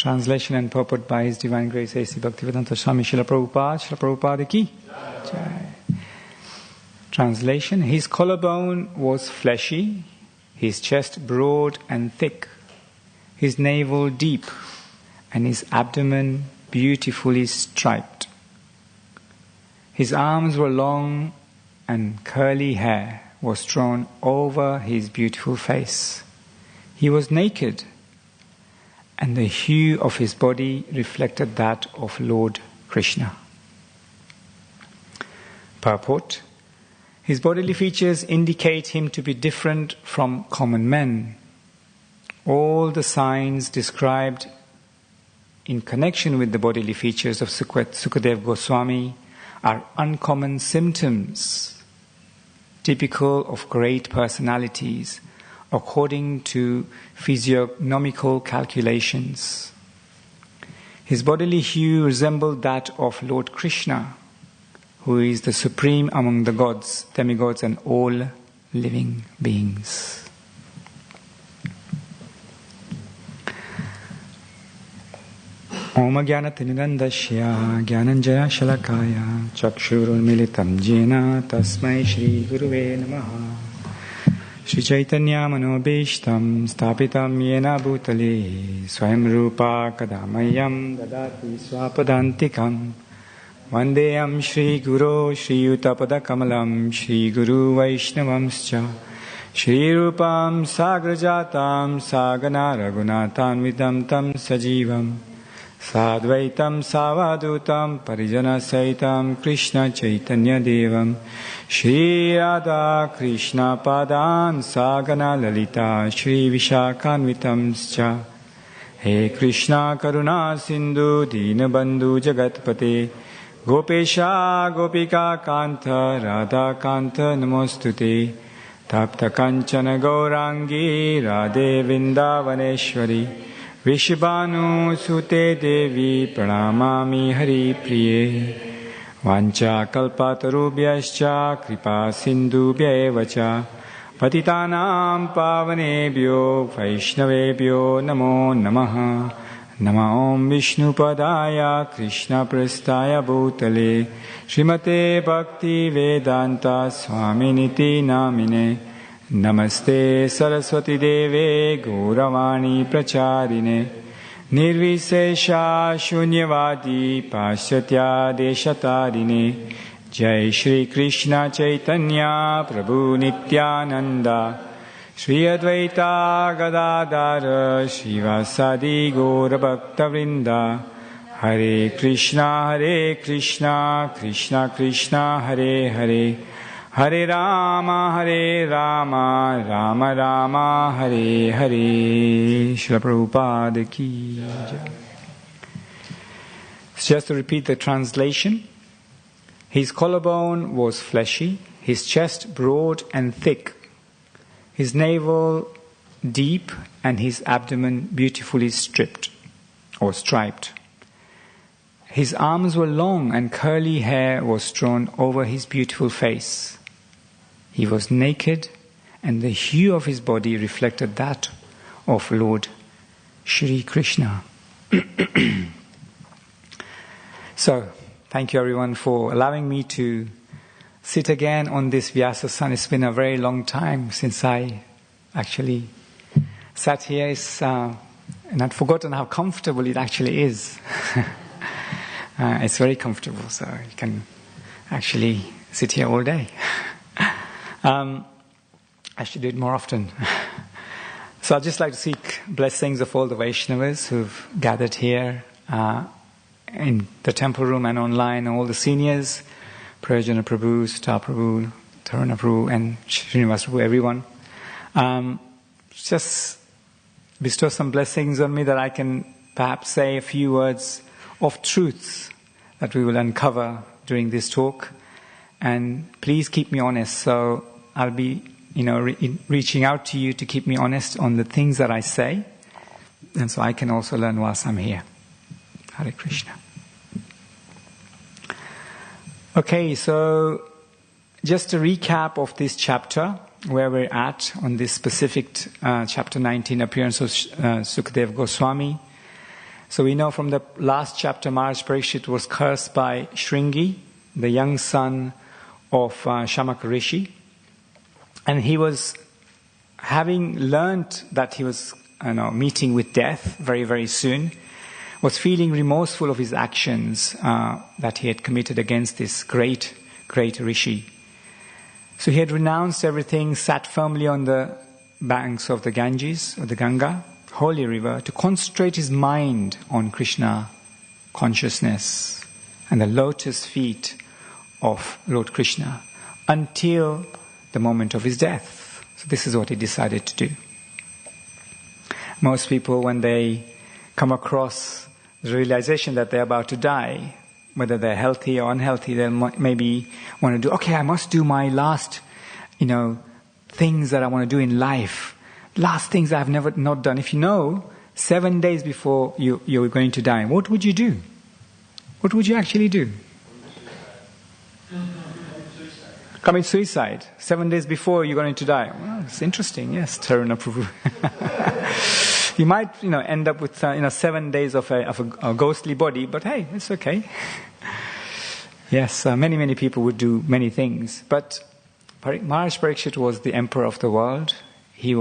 Translation and purport by His Divine Grace A.C. Bhaktivedanta Swami Srila Prabhupada ki Jai. Translation: His collarbone was fleshy, his chest broad and thick, his navel deep, and his abdomen beautifully striped. His arms were long, and curly hair was thrown over his beautiful face. He was naked, and the hue of his body reflected that of Lord Krishna. Purport: His bodily features indicate him to be different from common men. All the signs described in connection with the bodily features of Sukadeva Goswami are uncommon symptoms, typical of great personalities, according to physiognomical calculations. His bodily hue resembled that of Lord Krishna, who is the supreme among the gods, demigods, and all living beings. Om Jnanatinmirandasya Jnananjaya Shalakaya Chakshurunmilitam Jena Tasmai Shri Guruve Namaha. Shri Chaitanya Manobhishtam Stapitam Yena Bhutale Swayam Rupa Kadamayam Dadati Swapadantikam Vandeyam Shri Guru Shri Utapada Kamalam Shri Guru Vaishnavamscha Shri Rupam Sagrajatam Sagana Raghunatam Vidam Tam Sajivam Sadvaitam Savadutam Parijana Saitam Krishna Chaitanya Devam Shri Radha Krishna Padan Sagana Lalita Shri Vishakhanvitamscha. He Krishna Karuna Sindhu Dinabandhu Jagatpate Gopesha Gopika Kanta Radha Kanta Namostute Tapta Kanchana Gaurangi Radhe Vindavaneshwari Vishvanu Sute Devi Pranamami Hari Priye Vancha Kalpatarubhyascha Kripa Sindhubhya Evacha Patitanam Pavanebhyo Vaishnavebhyo Namo Namaha Nama Om Vishnu Padaya Krishna Prastaya Bhutale Srimate Bhakti Vedanta Swaminiti Namine Namaste Saraswati Deve Gauravani Pracharine Nirvisesha Shunyavadi Paschatya Deshatarine Jai Shri Krishna Chaitanya Prabhu Nityananda Shri Advaita Gadadhara Shivasadi Gaura Bhakta Vrinda Hare Krishna Krishna Krishna Hare Hare Hare Rama Rama Rama Hare Hare. Srila Prabhupada ki Jai. Just to repeat the translation. His collarbone was fleshy, his chest broad and thick, his navel deep, and his abdomen beautifully striped or striped. His arms were long and curly hair was thrown over his beautiful face. He was naked, and the hue of his body reflected that of Lord Shri Krishna. So, thank you everyone for allowing me to sit again on this Vyasa-san. It's been a very long time since I actually sat here. And I'd forgotten how comfortable it actually is. It's very comfortable, so you can actually sit here all day. I should do it more often. So I'd just like to seek blessings of all the Vaishnavas who've gathered here in the temple room and online, all the seniors, Prayojana Prabhu, Star Prabhu, Taruna Prabhu, and Srinivas Prabhu, everyone. Just bestow some blessings on me that I can perhaps say a few words of truths that we will uncover during this talk. And please keep me honest. So I'll be, reaching out to you to keep me honest on the things that I say. And so I can also learn whilst I'm here. Hare Krishna. Okay, so just a recap of this chapter, where we're at on this specific chapter 19, appearance of Sukadeva Goswami. So we know from the last chapter, Maharaj Parikshit was cursed by Shringi, the young son of Shamaka Rishi. And he was, having learnt that he was meeting with death very, very soon, was feeling remorseful of his actions that he had committed against this great, great Rishi. So he had renounced everything, sat firmly on the banks of the Ganges, or the Ganga, holy river, to concentrate his mind on Krishna consciousness and the lotus feet of Lord Krishna until the moment of his death. So this is what he decided to do. Most people, when they come across the realization that they're about to die, whether they're healthy or unhealthy, they maybe want to do, okay, I must do my last, things that I want to do in life. Last things I've never not done. If you know, 7 days before you're going to die, what would you do? What would you actually do? Commit suicide. 7 days before you're going to die. Well, it's interesting, yes, Taruna Prabhu. You might, end up with 7 days of a ghostly body, but hey, it's okay. Yes, many people would do many things, but Maharaj Parikshit was the emperor of the world. He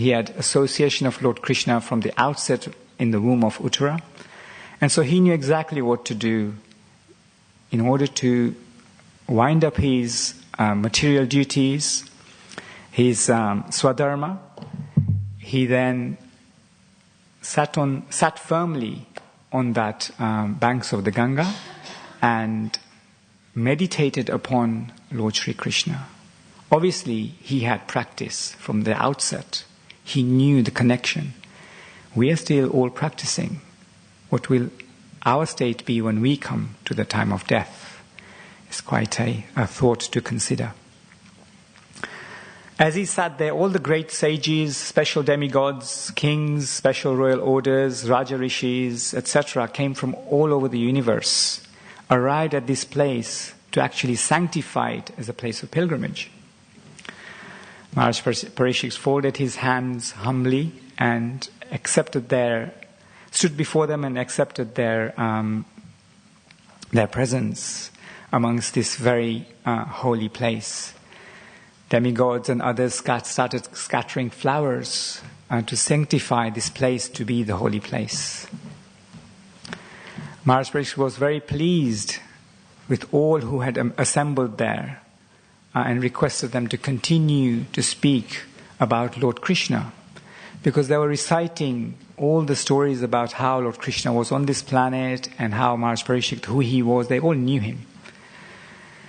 had association of Lord Krishna from the outset in the womb of Uttara, and so he knew exactly what to do in order to wind up his material duties, his swadharma. He then sat firmly on that banks of the Ganga and meditated upon Lord Sri Krishna. Obviously, he had practice from the outset. He knew the connection. We are still all practicing. What will our state be when we come to the time of death? It's quite a thought to consider. As he sat there, all the great sages, special demigods, kings, special royal orders, Raja Rishis, etc., came from all over the universe, arrived at this place to actually sanctify it as a place of pilgrimage. Maharaj Parikshit folded his hands humbly and stood before them and accepted their presence amongst this very holy place. Demigods and others started scattering flowers to sanctify this place to be the holy place. Maharaj Parikshit was very pleased with all who had assembled there and requested them to continue to speak about Lord Krishna, because they were reciting all the stories about how Lord Krishna was on this planet and how Maharaj Parikshit, who he was, they all knew him.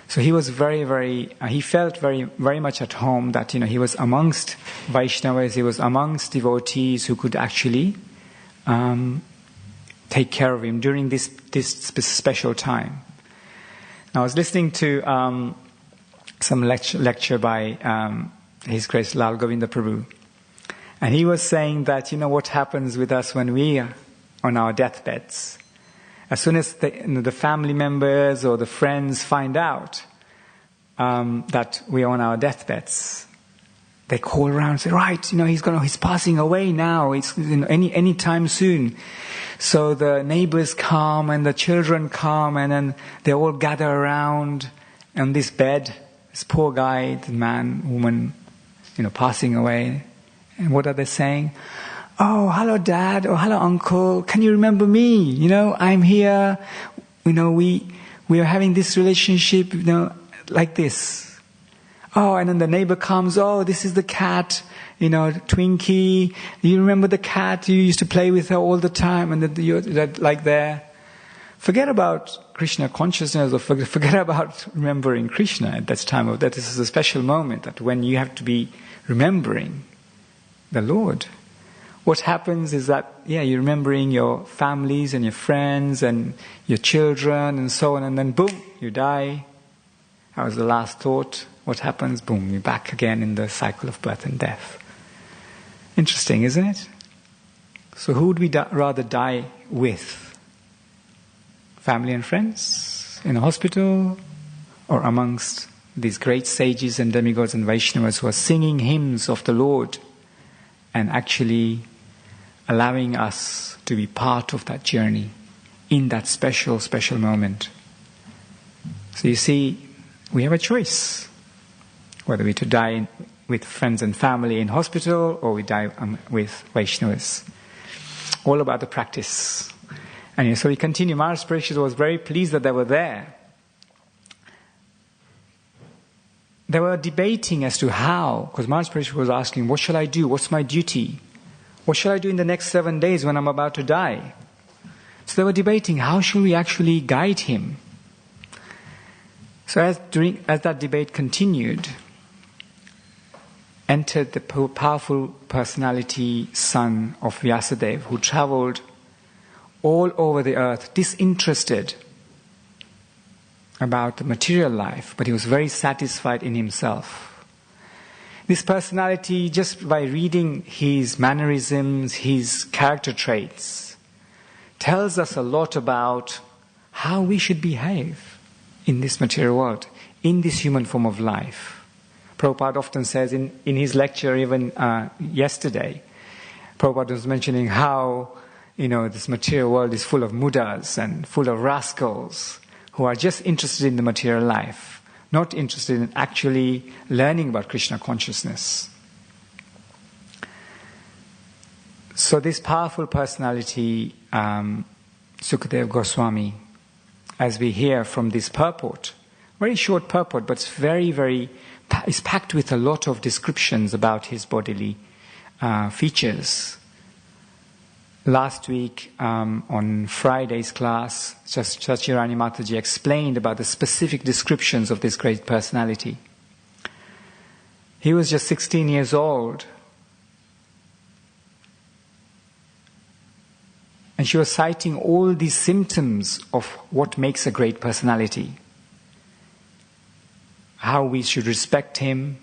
So he was he felt very, very much at home that, he was amongst Vaishnavas, he was amongst devotees who could actually take care of him during this special time. Now, I was listening to some lecture by His Grace Lal Govinda Prabhu, and he was saying that, what happens with us when we are on our deathbeds. As soon as the family members or the friends find out that we are on our deathbeds, they call around and say, right, he's passing away now. It's any time soon. So the neighbors come and the children come, and then they all gather around on this bed. This poor guy, the man, woman, passing away. And what are they saying? Oh, hello, Dad, or hello, Uncle. Can you remember me? I'm here. We are having this relationship, like this. Oh, and then the neighbor comes. Oh, this is the cat, Twinkie. Do you remember the cat? You used to play with her all the time, and that like there. Forget about Krishna consciousness, or forget about remembering Krishna at that time. That this is a special moment, that when you have to be remembering the Lord. What happens is that, you're remembering your families and your friends and your children and so on, and then boom, you die. That was the last thought. What happens? Boom, you're back again in the cycle of birth and death. Interesting, isn't it? So who would we rather die with? Family and friends? In a hospital? Or amongst these great sages and demigods and Vaishnavas who are singing hymns of the Lord and actually allowing us to be part of that journey in that special, special moment. So you see, we have a choice, whether we to die with friends and family in hospital or we die with Vaishnavas. All about the practice. And so we continue. Maharaj Parikshit was very pleased that they were there. They were debating as to how, because Maharaj Parikshit was asking, what shall I do? What's my duty? What shall I do in the next 7 days when I'm about to die? So they were debating, how should we actually guide him? So as that debate continued, entered the powerful personality son of Vyasadeva, who travelled all over the earth, disinterested about the material life, but he was very satisfied in himself. This personality, just by reading his mannerisms, his character traits, tells us a lot about how we should behave in this material world, in this human form of life. Prabhupada often says in his lecture, even yesterday, Prabhupada was mentioning how, this material world is full of mudas and full of rascals who are just interested in the material life, not interested in actually learning about Krishna consciousness. So this powerful personality, Sukadeva Goswami, as we hear from this purport, very short purport, but it's packed with a lot of descriptions about his bodily features. Last week, on Friday's class, Chachirani Mataji explained about the specific descriptions of this great personality. He was just 16 years old, and she was citing all these symptoms of what makes a great personality. How we should respect him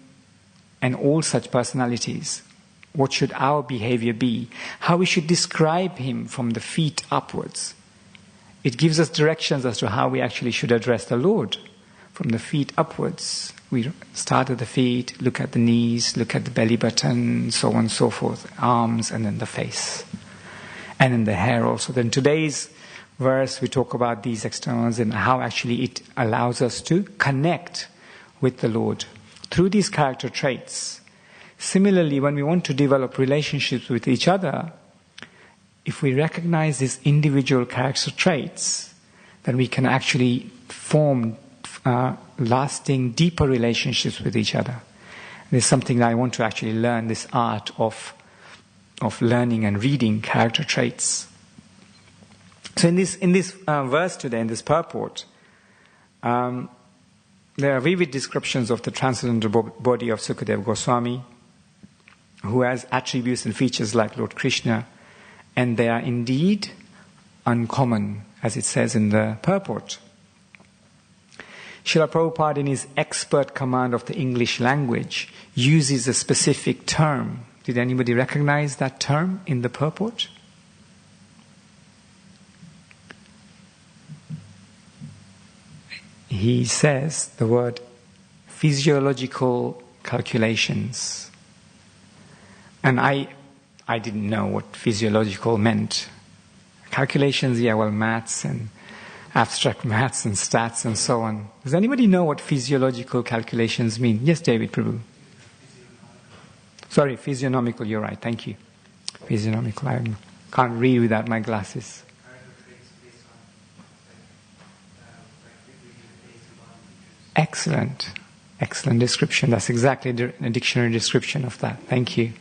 and all such personalities. What should our behavior be? How we should describe him from the feet upwards. It gives us directions as to how we actually should address the Lord. From the feet upwards. We start at the feet, look at the knees, look at the belly button, so on and so forth. Arms and then the face. And then the hair also. Then today's verse we talk about these externals and how actually it allows us to connect with the Lord through these character traits. Similarly, when we want to develop relationships with each other, if we recognize these individual character traits, then we can actually form lasting, deeper relationships with each other. This is something that I want to actually learn, this art of learning and reading character traits. So in this verse today, in this purport, there are vivid descriptions of the transcendental body of Sukadeva Goswami, who has attributes and features like Lord Krishna, and they are indeed uncommon, as it says in the purport. Srila Prabhupada, in his expert command of the English language, uses a specific term. Did anybody recognize that term in the purport? He says the word physiological calculations. And I didn't know what physiological meant. Calculations, maths and abstract maths and stats and so on. Does anybody know what physiological calculations mean? Yes, David Prabhu. Sorry, physiognomical, you're right, thank you. Physiognomical, I can't read without my glasses. Excellent description. That's exactly a dictionary description of that. Thank you.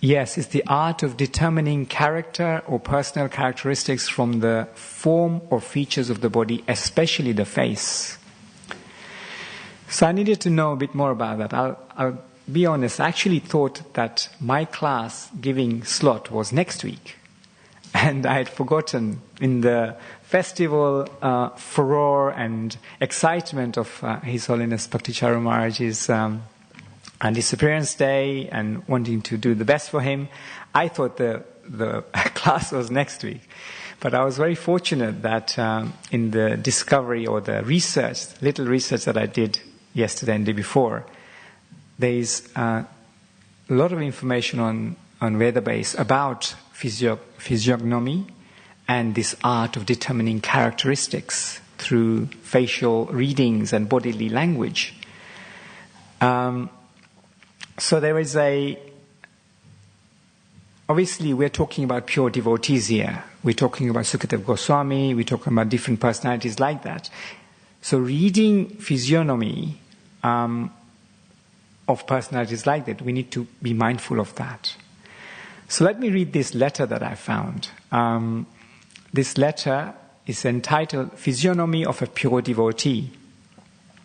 Yes, it's the art of determining character or personal characteristics from the form or features of the body, especially the face. So I needed to know a bit more about that. I'll be honest, I actually thought that my class giving slot was next week. And I had forgotten in the festival furor and excitement of His Holiness Bhakticharu Maharaj's disappearance day and wanting to do the best for him. I thought the class was next week. But I was very fortunate that in the discovery or the little research that I did yesterday and the day before, there's a lot of information on Veda-base about physiognomy and this art of determining characteristics through facial readings and bodily language. So there is obviously we're talking about pure devotees here. We're talking about Sukadeva Goswami, we're talking about different personalities like that. So reading physiognomy of personalities like that, we need to be mindful of that. So let me read this letter that I found. This letter is entitled Physiognomy of a Pure Devotee.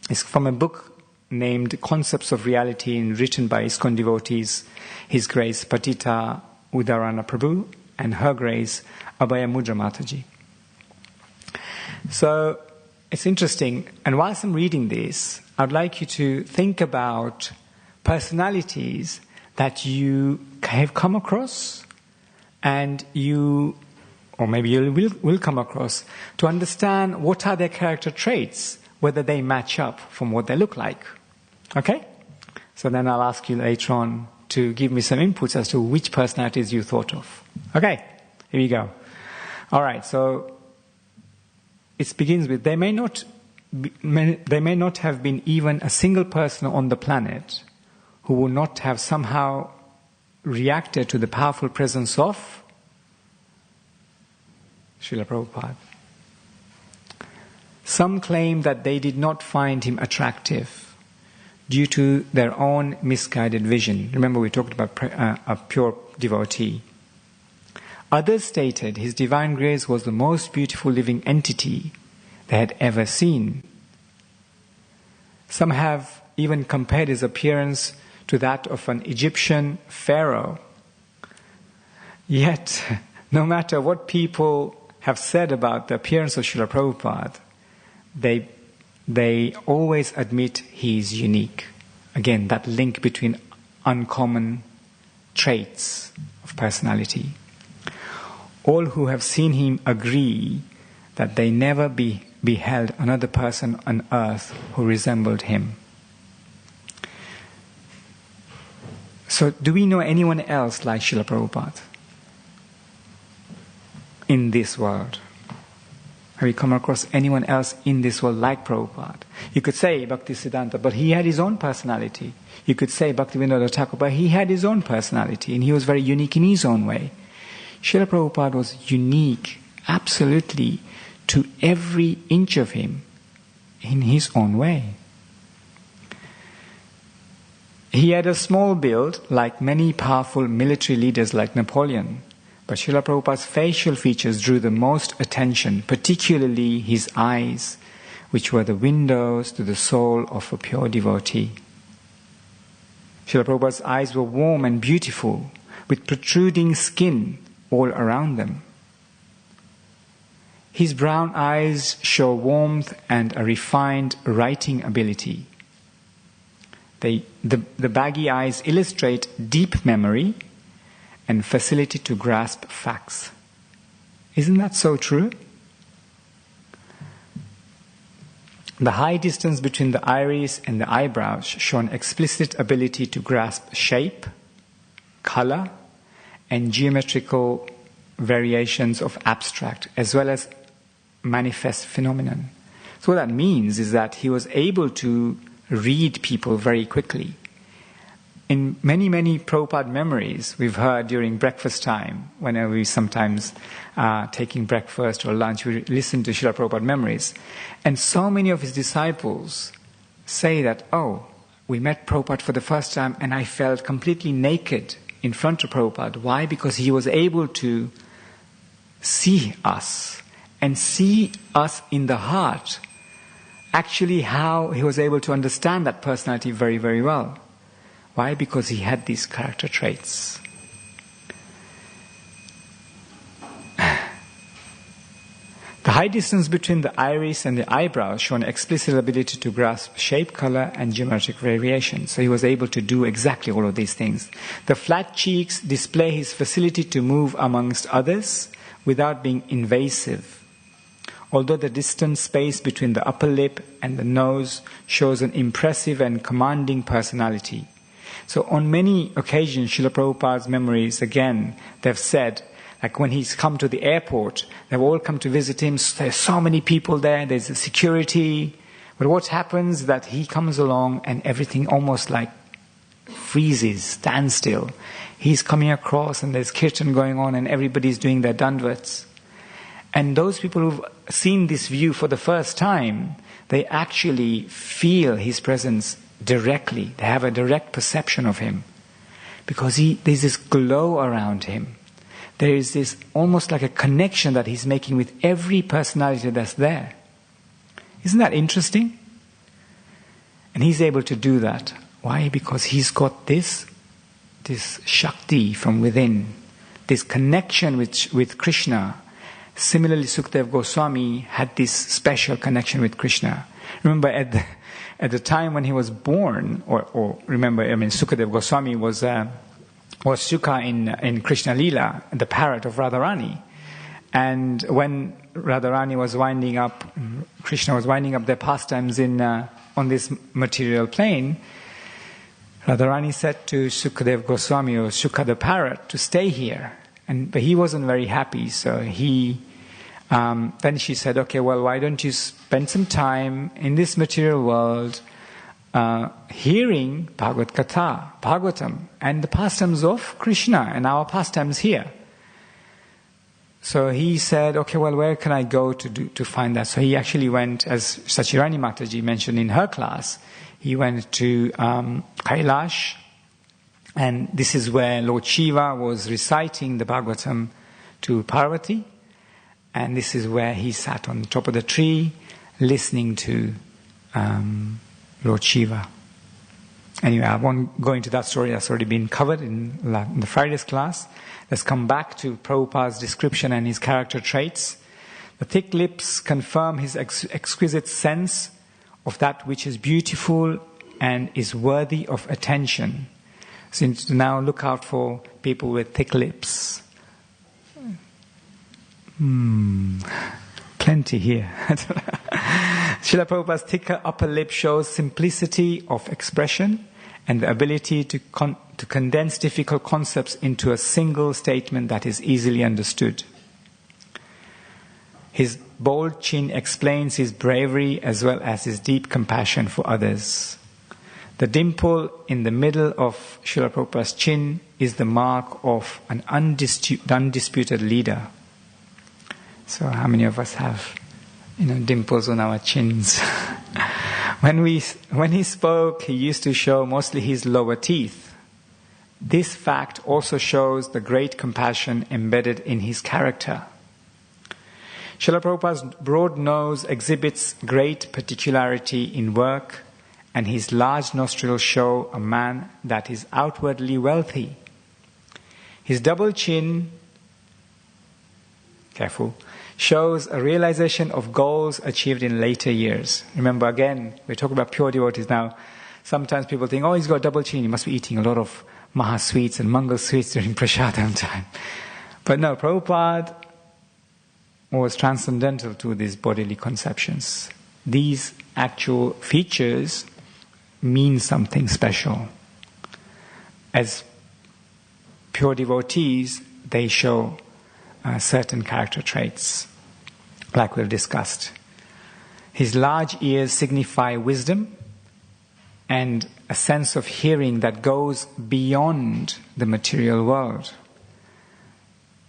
It's from a book named Concepts of Reality and written by ISKCON devotees, His Grace Patita Udarana Prabhu and Her Grace Abhaya Mudra Mataji. So it's interesting, and whilst I'm reading this, I'd like you to think about personalities that you have come across and you, or maybe you will come across, to understand what are their character traits, whether they match up from what they look like. Okay? So then I'll ask you later on to give me some inputs as to which personalities you thought of. Okay? Here we go. All right, so it begins with, there may not have been even a single person on the planet who would not have somehow reacted to the powerful presence of Srila Prabhupada. Some claim that they did not find him attractive due to their own misguided vision. Remember, we talked about a pure devotee. Others stated his divine grace was the most beautiful living entity they had ever seen. Some have even compared his appearance to that of an Egyptian pharaoh. Yet, no matter what people have said about the appearance of Srila Prabhupada, they always admit he is unique. Again, that link between uncommon traits of personality. All who have seen him agree that they never beheld another person on earth who resembled him. So, do we know anyone else like Srila Prabhupada in this world? Have you come across anyone else in this world like Prabhupada? You could say Bhaktisiddhanta, but he had his own personality. You could say Bhaktivinoda Thakur, but he had his own personality and he was very unique in his own way. Srila Prabhupada was unique, absolutely, to every inch of him in his own way. He had a small build, like many powerful military leaders like Napoleon, but Srila Prabhupada's facial features drew the most attention, particularly his eyes, which were the windows to the soul of a pure devotee. Srila Prabhupada's eyes were warm and beautiful, with protruding skin all around them. His brown eyes show warmth and a refined writing ability. The baggy eyes illustrate deep memory and facility to grasp facts. Isn't that so true? The high distance between the iris and the eyebrows show an explicit ability to grasp shape, color, and geometrical variations of abstract, as well as manifest phenomenon. So what that means is that he was able to read people very quickly. In many, many Prabhupada memories we've heard during breakfast time, whenever we sometimes taking breakfast or lunch, we listen to Srila Prabhupada memories. And so many of his disciples say that, oh, we met Prabhupada for the first time and I felt completely naked in front of Prabhupada. Why? Because he was able to see us and see us in the heart. Actually, how he was able to understand that personality very, very well. Why? Because he had these character traits. The high distance between the iris and the eyebrows show an explicit ability to grasp shape, color, and geometric variation. So he was able to do exactly all of these things. The flat cheeks display his facility to move amongst others without being invasive. Although the distant space between the upper lip and the nose shows an impressive and commanding personality. So on many occasions, Srila Prabhupada's memories, again, they've said, like when he's come to the airport, they've all come to visit him. There's so many people there, there's a security. But what happens is that he comes along and everything almost like freezes, stands still. He's coming across and there's kirtan going on and everybody's doing their dandavats. And those people who've seen this view for the first time, they actually feel his presence directly. They have a direct perception of him. Because there's this glow around him. There is this almost like a connection that he's making with every personality that's there. Isn't that interesting? And he's able to do that. Why? Because he's got this Shakti from within, this connection with Krishna. Similarly, Sukadeva Goswami had this special connection with Krishna. Remember, at the time when he was born, or remember, Sukadeva Goswami was Sukha in Krishna Lila, the parrot of Radharani. And when Radharani was winding up, Krishna was winding up their pastimes on this material plane, Radharani said to Sukadeva Goswami, or Sukha the parrot, to stay here. But he wasn't very happy, so then she said, okay, well, why don't you spend some time in this material world hearing Bhagavad Katha, Bhagavatam, and the pastimes of Krishna and our pastimes here. So he said, okay, well, where can I go to find that? So he actually went, as Sachirani Mataji mentioned in her class, he went to Kailash, and this is where Lord Shiva was reciting the Bhagavatam to Parvati, and this is where he sat on the top of the tree listening to Lord Shiva. Anyway, I won't go into that story. That's already been covered in the Friday's class. Let's come back to Prabhupada's description and his character traits. The thick lips confirm his exquisite sense of that which is beautiful and is worthy of attention. So now look out for people with thick lips. Plenty here. Srila Prabhupada's thicker upper lip shows simplicity of expression and the ability to condense difficult concepts into a single statement that is easily understood. His bold chin explains his bravery as well as his deep compassion for others. The dimple in the middle of Srila Prabhupada's chin is the mark of an undisputed leader. So how many of us have dimples on our chins? When he spoke, he used to show mostly his lower teeth. This fact also shows the great compassion embedded in his character. Srila Prabhupada's broad nose exhibits great particularity in work, and his large nostrils show a man that is outwardly wealthy. His double chin, careful, shows a realization of goals achieved in later years. Remember, again, we're talking about pure devotees now. Sometimes people think, oh, he's got a double chin, he must be eating a lot of Maha sweets and Mangal sweets during Prasadam time. But no, Prabhupada was transcendental to these bodily conceptions. These actual features mean something special. As pure devotees, they show certain character traits, like we've discussed. His large ears signify wisdom and a sense of hearing that goes beyond the material world.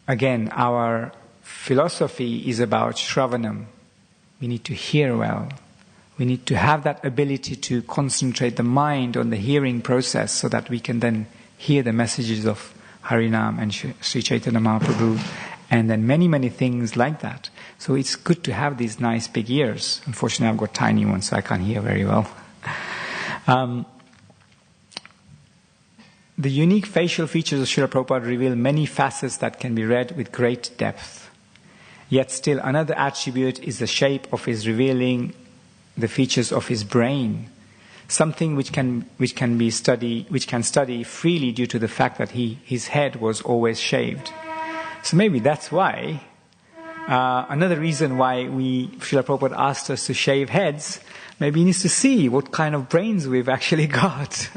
Again, our philosophy is about Shravanam. We need to hear well. We need to have that ability to concentrate the mind on the hearing process so that we can then hear the messages of Harinam and Sri Chaitanya Mahaprabhu, and then many, many things like that. So it's good to have these nice big ears. Unfortunately, I've got tiny ones, so I can't hear very well. The unique facial features of Srila Prabhupada reveal many facets that can be read with great depth. Yet still another attribute is the shape of his revealing the features of his brain, something which can study freely due to the fact that his head was always shaved. So maybe that's why, another reason why Srila Prabhupada asked us to shave heads, Maybe he needs to see what kind of brains we've actually got.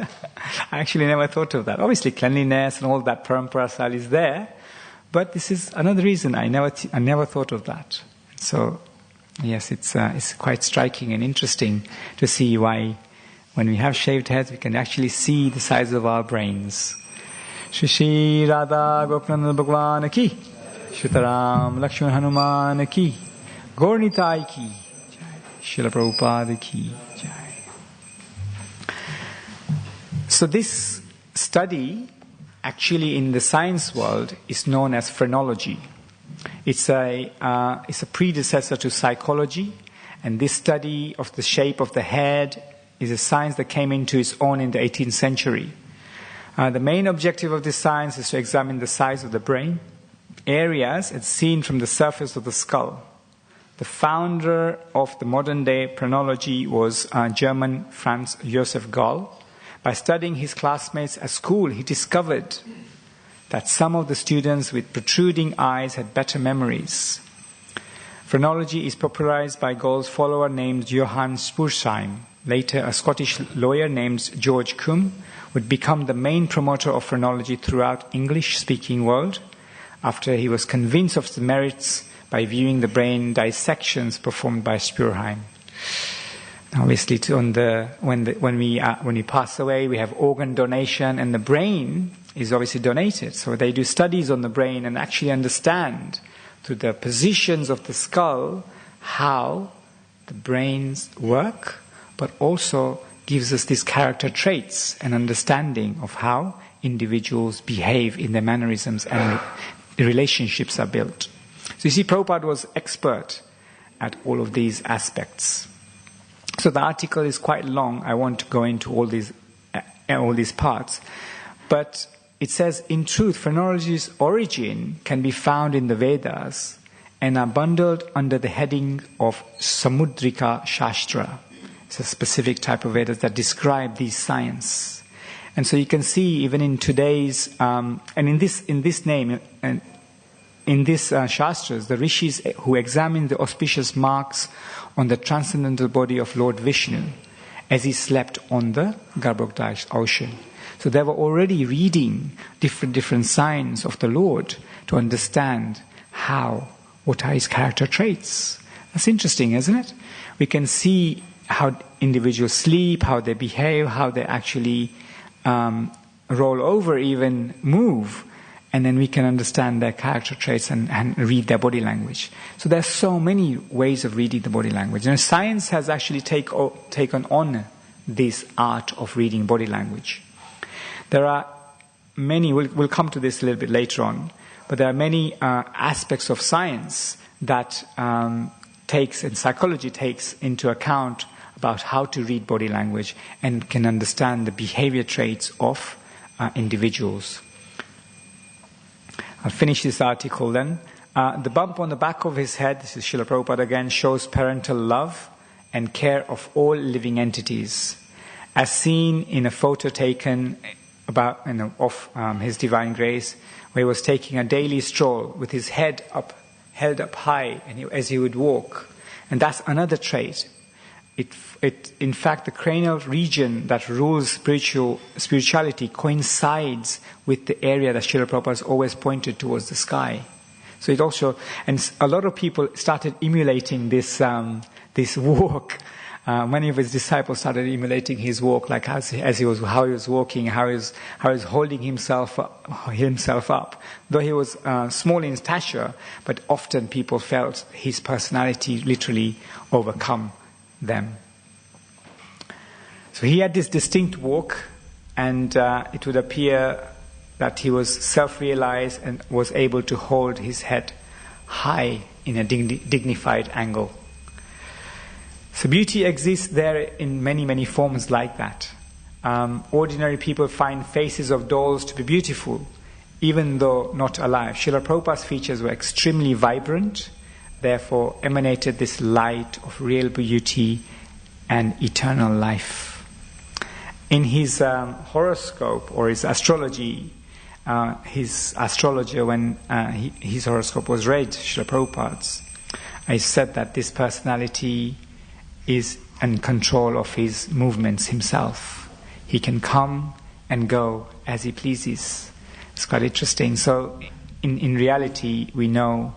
I actually never thought of that. Obviously, cleanliness and all that parampara style is there, but this is another reason I never thought of that. So, yes, it's quite striking and interesting to see why, when we have shaved heads, we can actually see the size of our brains. Shri Shri Radha Gopananda Bhagwan ki, Shutaram Lakshman Hanuman ki, Gaurnitai ki, Srila Prabhupada ki jai. So this study, actually in the science world, is known as phrenology. It's a predecessor to psychology, and this study of the shape of the head is a science that came into its own in the 18th century. The main objective of this science is to examine the size of the brain areas as seen from the surface of the skull. The founder of the modern-day phrenology was German Franz Joseph Gall. By studying his classmates at school, he discovered that some of the students with protruding eyes had better memories. Phrenology is popularized by Gall's follower named Johann Spursheim. Later, a Scottish lawyer named George Combe would become the main promoter of phrenology throughout English-speaking world after he was convinced of the merits by viewing the brain dissections performed by Spursheim. Obviously, when we pass away, we have organ donation, and the brain is obviously donated. So they do studies on the brain and actually understand through the positions of the skull how the brains work, but also gives us these character traits and understanding of how individuals behave in their mannerisms and the relationships are built. So you see, Prabhupada was expert at all of these aspects. So the article is quite long. I won't go into all these parts. But it says, in truth, phrenology's origin can be found in the Vedas and are bundled under the heading of Samudrika Shastra. It's a specific type of Vedas that describe these science. And so you can see even in today's, and in this name, and in these Shastras, the rishis who examined the auspicious marks on the transcendental body of Lord Vishnu as he slept on the Garbhagriha ocean. So they were already reading different signs of the Lord to understand what are his character traits. That's interesting, isn't it? We can see how individuals sleep, how they behave, how they actually roll over, even move. And then we can understand their character traits and read their body language. So there's so many ways of reading the body language. And science has actually taken on this art of reading body language. There are many, we'll come to this a little bit later on, but there are many aspects of science that takes, and psychology takes into account about how to read body language and can understand the behavior traits of individuals. I'll finish this article then. The bump on the back of his head, this is Srila Prabhupada again, shows parental love and care of all living entities. As seen in a photo taken of His Divine Grace, where he was taking a daily stroll with his head held up high as he would walk. And that's another trait. In fact, the cranial region that rules spirituality coincides with the area that Srila Prabhupada has always pointed towards the sky. So it also, and a lot of people started emulating this walk. Many of his disciples started emulating his walk, like how he was walking, how he was holding himself up. Though he was small in stature, but often people felt his personality literally overcome them. So he had this distinct walk, and it would appear that he was self-realized and was able to hold his head high in a dignified angle. So beauty exists there in many, many forms like that. Ordinary people find faces of dolls to be beautiful, even though not alive. Srila Prabhupada's features were extremely vibrant, therefore emanated this light of real beauty and eternal life. In his horoscope or his astrology, his astrologer, when his horoscope was read, Srila Prabhupada's, I said that this personality is and control of his movements himself. He can come and go as he pleases. It's quite interesting. So in reality, we know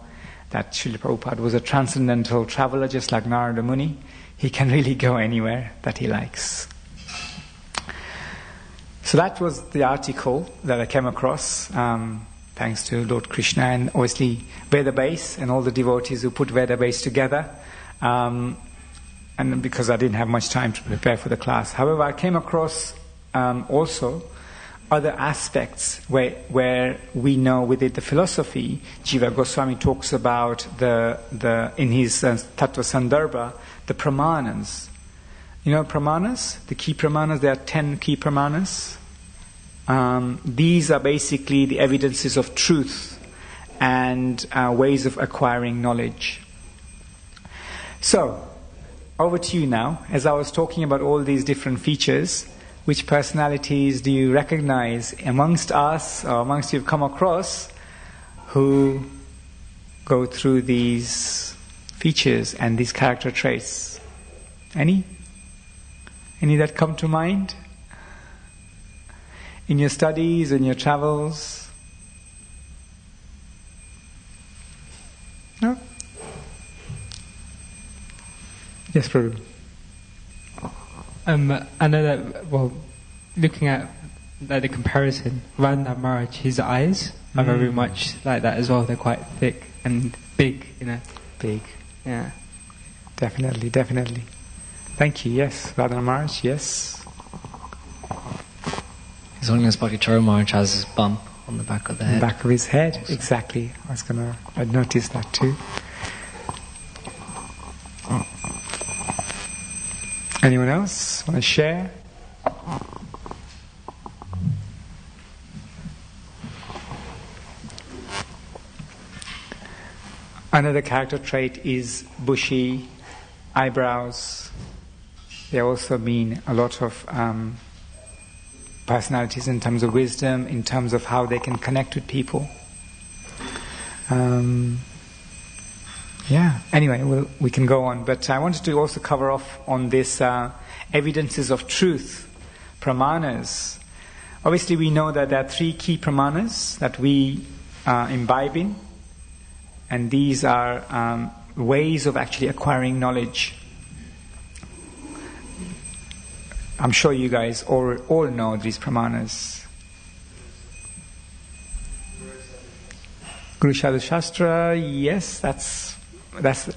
that Srila Prabhupada was a transcendental traveler, just like Narada Muni. He can really go anywhere that he likes. So that was the article that I came across, thanks to Lord Krishna and obviously Vedabase and all the devotees who put Vedabase together. And because I didn't have much time to prepare for the class. However, I came across also other aspects where we know within the philosophy, Jiva Goswami talks about in his Tattva Sandarbha, the pramanas. You know pramanas? The key pramanas, there are 10 key pramanas. These are basically the evidences of truth and ways of acquiring knowledge. So, over to you now. As I was talking about all these different features, which personalities do you recognize amongst us or amongst you have come across who go through these features and these character traits? Any? Any that come to mind? In your studies, in your travels? No? Yes, Prabhu. I know that, well, looking at the comparison, Radha Maharaj, his eyes are very much like that as well. They're quite thick and big, you know. Big. Yeah. Definitely, definitely. Thank you, yes. Radha Maharaj, yes. His Holiness Bhaktacharya Maharaj has his bump on the back of the head. Back of his head, exactly. I'd noticed that too. Anyone else want to share? Another character trait is bushy eyebrows. They also mean a lot of personalities in terms of wisdom, in terms of how they can connect with people. Anyway, we can go on. But I wanted to also cover off on this evidences of truth, pramanas. Obviously, we know that there are 3 key pramanas that we imbibe in. And these are ways of actually acquiring knowledge. I'm sure you guys all know these pramanas. Guru Sadhu Shastra, yes, that's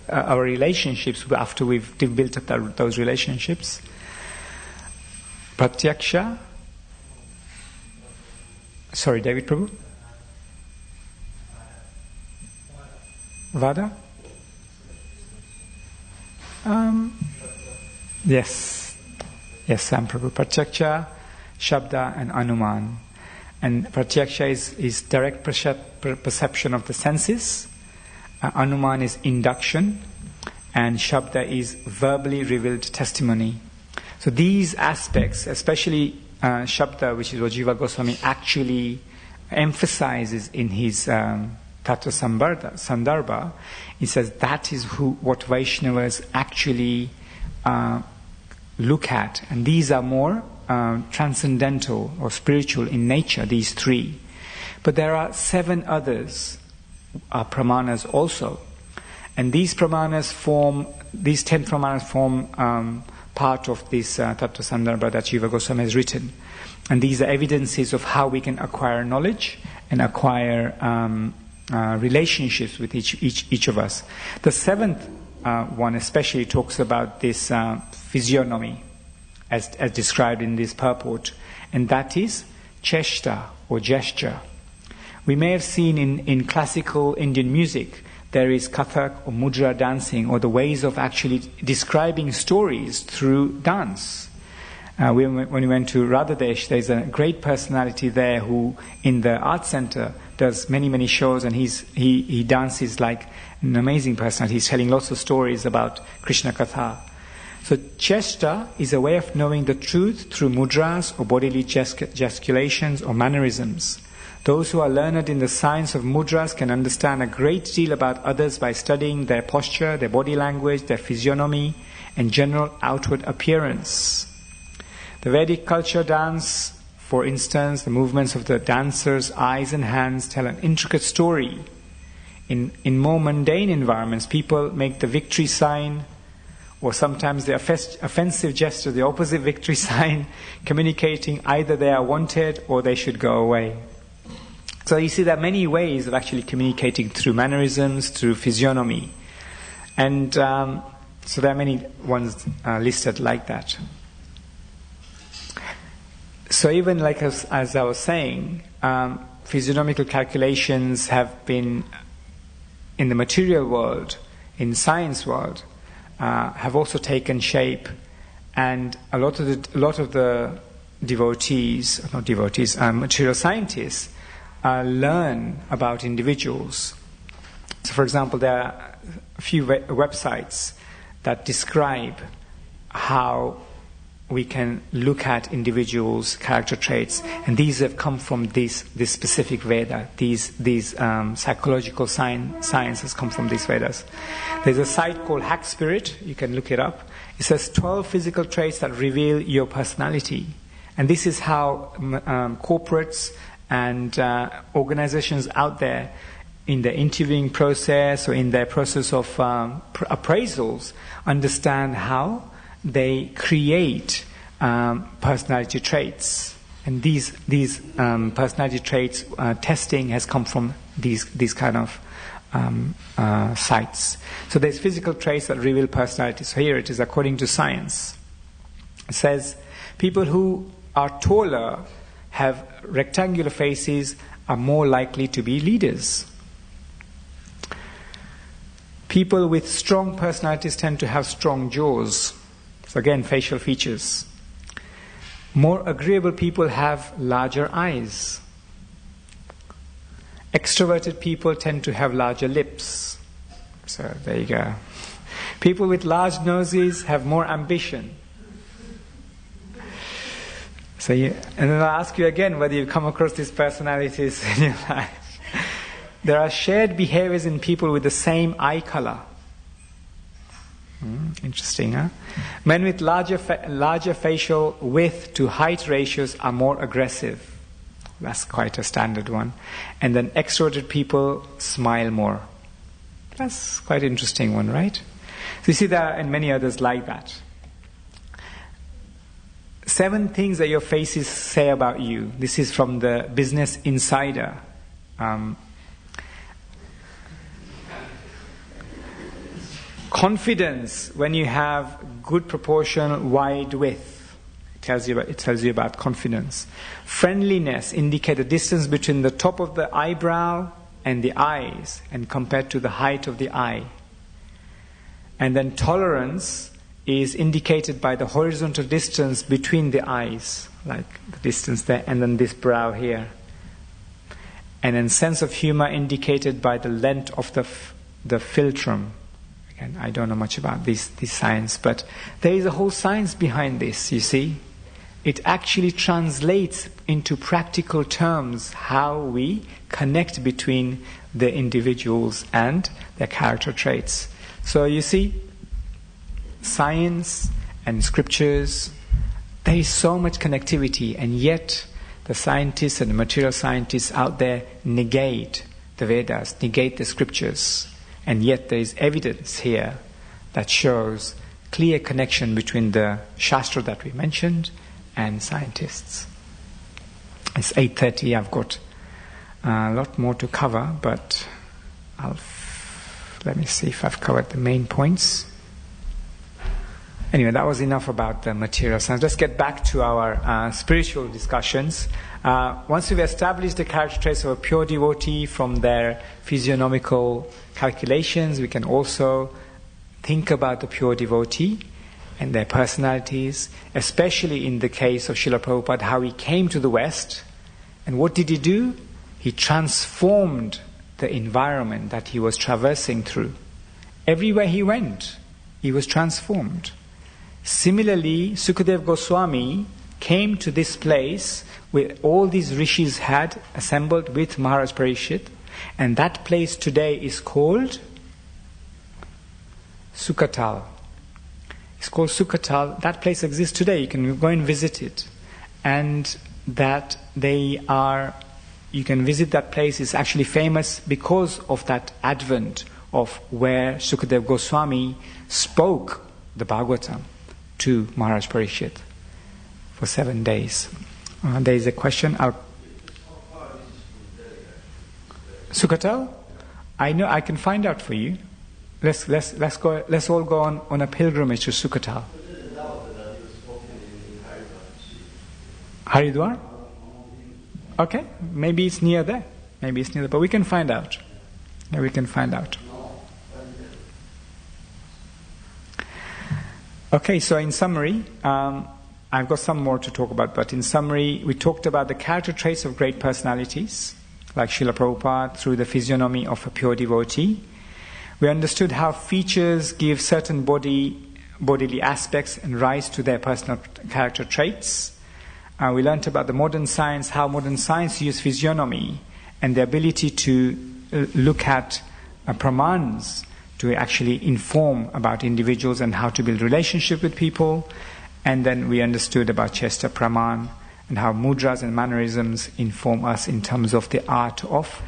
our relationships after we've built up those relationships. Pratyaksha. Sorry, David Prabhu. Vada? Yes, Sam Prabhu. Pratyaksha, Shabda and Anuman. And Pratyaksha is direct perception of the senses. Anuman is induction. And Shabda is verbally revealed testimony. So these aspects, especially Shabda, which is what Jiva Goswami actually emphasizes in his Tattva Sandarbha, he says that is what Vaishnavas actually look at. And these are more transcendental or spiritual in nature, these 3. But there are 7 others, pramanas also. And these 10 pramanas form part of this Tattva Sandarbha that Jiva Goswami has written. And these are evidences of how we can acquire knowledge and acquire relationships with each of us. The 7th one especially talks about this physiognomy as described in this purport, and that is cheshta or gesture. We may have seen in classical Indian music there is Kathak or Mudra dancing, or the ways of actually describing stories through dance. When we went to Radhadesh, there's a great personality there who, in the art center, does many shows, and he dances like an amazing personality. He's telling lots of stories about Krishna Katha. So cheshta is a way of knowing the truth through mudras or bodily gesticulations or mannerisms. Those who are learned in the science of mudras can understand a great deal about others by studying their posture, their body language, their physiognomy, and general outward appearance. The Vedic culture dance, for instance, the movements of the dancer's eyes and hands tell an intricate story. In more mundane environments, people make the victory sign, or sometimes the offensive gesture, the opposite victory sign, communicating either they are wanted or they should go away. So you see there are many ways of actually communicating through mannerisms, through physiognomy. And so there are many ones listed like that. So even like as I was saying, physiognomical calculations have been in the material world, in science world, have also taken shape, and a lot of the material scientists learn about individuals. So, for example, there are a few websites that describe how we can look at individuals' character traits, and these have come from this specific Veda. These psychological science has come from these Vedas. There's a site called Hack Spirit. You can look it up. It says 12 physical traits that reveal your personality, and this is how corporates and organizations out there, in the interviewing process or in their process of appraisals, understand how they create personality traits, and these personality traits testing has come from these kind of sites. So there's physical traits that reveal personality. So here it is, according to science. It says people who are taller, have rectangular faces, are more likely to be leaders. People with strong personalities tend to have strong jaws. So again, facial features. More agreeable people have larger eyes. Extroverted people tend to have larger lips. So there you go. People with large noses have more ambition. And then I'll ask you again whether you've come across these personalities in your life. There are shared behaviors in people with the same eye color. Interesting, huh? Men with larger facial width to height ratios are more aggressive. That's quite a standard one. And then extroverted people smile more. That's quite an interesting one, right? So you see there are and many others like that. 7 things that your faces say about you. This is from the Business Insider. Confidence, when you have good proportion, wide width. It tells you about confidence. Friendliness indicates the distance between the top of the eyebrow and the eyes, and compared to the height of the eye. And then tolerance is indicated by the horizontal distance between the eyes, like the distance there, and then this brow here. And then sense of humor indicated by the length of the philtrum. Again, I don't know much about this science, but there is a whole science behind this, you see. It actually translates into practical terms how we connect between the individuals and their character traits. So you see, science and scriptures, there is so much connectivity, and yet the scientists and the material scientists out there negate the Vedas, negate the scriptures, and yet there is evidence here that shows clear connection between the Shastra that we mentioned and scientists. It's 8:30, I've got a lot more to cover, but let me see if I've covered the main points. Anyway, that was enough about the material science. Let's get back to our spiritual discussions. Once we've established the character traits of a pure devotee from their physiognomical calculations, we can also think about the pure devotee and their personalities, especially in the case of Srila Prabhupada, how he came to the West. And what did he do? He transformed the environment that he was traversing through. Everywhere he went, he was transformed. Similarly, Sukadev Goswami came to this place where all these rishis had assembled with Maharaj Parikshit, and that place today is called Sukatal. It's called Sukhatal. That place exists today. You can go and visit it. And that you can visit that place. It's actually famous because of that advent of where Sukadeva Goswami spoke the Bhagavatam to Maharaj Parikshit for 7 days. There is a question. Sukhatal? I know. I can find out for you. Let's go. Let's all go on a pilgrimage to Sukhatal. Haridwar? Okay, maybe it's near there. But we can find out. Yeah, we can find out. Okay, so in summary, I've got some more to talk about, but in summary, we talked about the character traits of great personalities, like Srila Prabhupada, through the physiognomy of a pure devotee. We understood how features give certain bodily aspects and rise to their personal character traits. We learnt about the modern science, how modern science uses physiognomy and the ability to look at pramans to actually inform about individuals and how to build relationship with people. And then we understood about Chester Praman and how mudras and mannerisms inform us in terms of the art of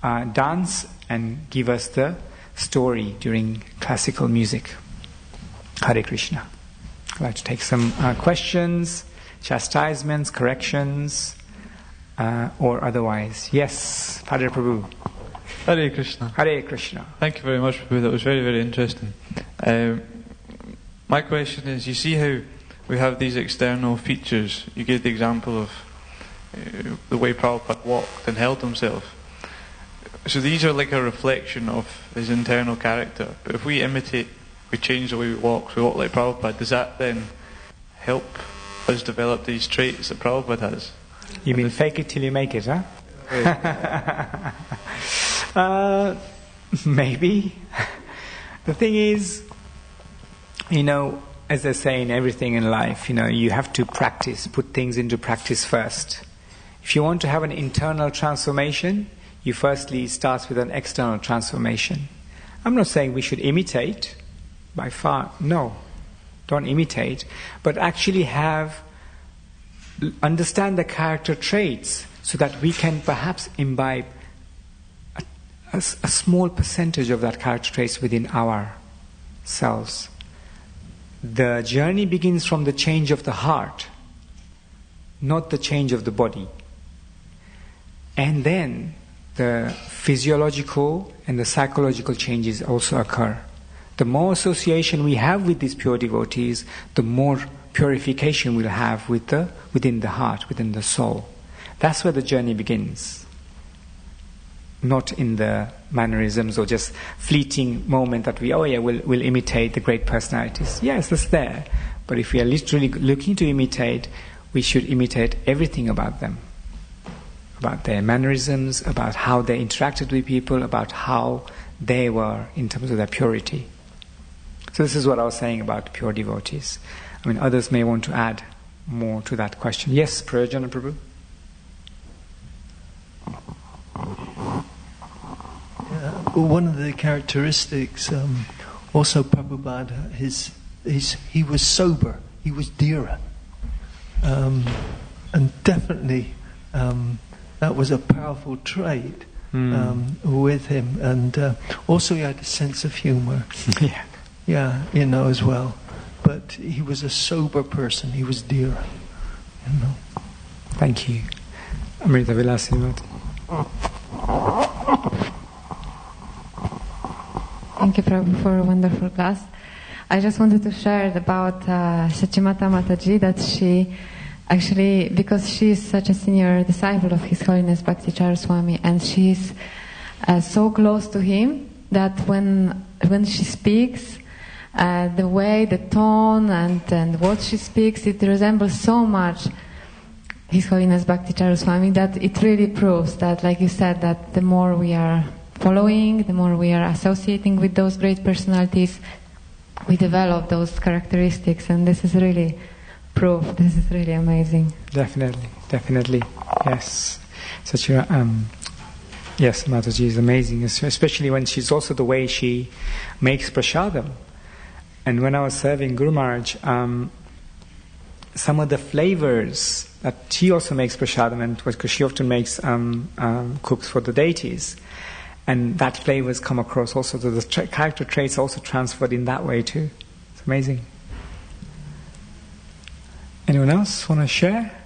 dance and give us the story during classical music. Hare Krishna. I'd like to take some questions, chastisements, corrections, or otherwise. Yes, Padre Prabhu. Hare Krishna. Hare Krishna. Thank you very much, Prabhu. That was very, very interesting. My question is, you see how we have these external features. You gave the example of the way Prabhupada walked and held himself. So these are like a reflection of his internal character. But if we imitate, we change the way we walk like Prabhupada, does that then help us develop these traits that Prabhupada has? You mean fake it till you make it, huh? Maybe. The thing is, as they say in everything in life, you have to practice, put things into practice first. If you want to have an internal transformation, you firstly start with an external transformation. I'm not saying we should imitate, by far, no. Don't imitate, but actually understand the character traits so that we can perhaps imbibe a small percentage of that character traits within ourselves. The journey begins from the change of the heart, not the change of the body. And then the physiological and the psychological changes also occur. The more association we have with these pure devotees, the more purification we'll have within the heart, within the soul. That's where the journey begins. Not in the mannerisms or just fleeting moment that we'll imitate the great personalities. Yes, that's there. But if we are literally looking to imitate, we should imitate everything about them. About their mannerisms, about how they interacted with people, about how they were in terms of their purity. So this is what I was saying about pure devotees. Others may want to add more to that question. Yes, Prayojana Prabhu? One of the characteristics, also Prabhupada, he was sober, he was dhira. And definitely that was a powerful trait with him. And also he had a sense of humor. Yeah, as well. But he was a sober person, he was dhira. Thank you. Amrita Vilasimati. Thank you, Prabhu, for a wonderful class. I just wanted to share about Shachimata Mataji, that she actually, because she is such a senior disciple of His Holiness Bhakti Charaswami, and she is so close to him that when she speaks, the way, the tone, and what she speaks, it resembles so much His Holiness Bhakti Charaswami that it really proves that, like you said, that the more we are following, the more we are associating with those great personalities, we develop those characteristics, and this is really proof. This is really amazing. Definitely, yes. Such a yes, Mataji is amazing, especially when she's also the way she makes prasadam. And when I was serving Guru Maharaj, some of the flavors that she also makes prasadam, because she often makes cooks for the deities, and that flavors come across also. The character traits also transferred in that way too. It's amazing. Anyone else want to share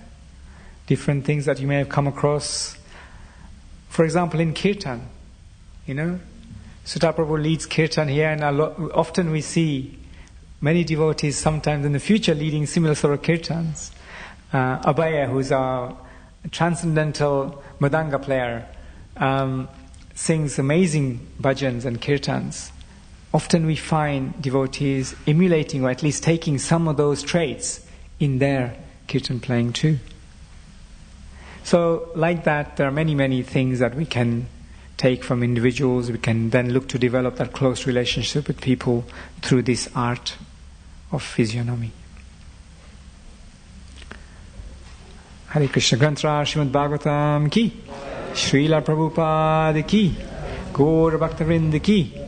different things that you may have come across? For example, in kirtan, Sutta Prabhu leads kirtan here, and often we see many devotees sometimes in the future leading similar sort of kirtans. Abhaya, who's a transcendental Madanga player, sings amazing bhajans and kirtans. Often we find devotees emulating or at least taking some of those traits in their kirtan playing too. So like that, there are many, many things that we can take from individuals. We can then look to develop that close relationship with people through this art of physiognomy. Hare Krishna. Granthra Srimad Bhagavatam ki, Srila Prabhupada ki, Gaur Bhaktavrinda ki.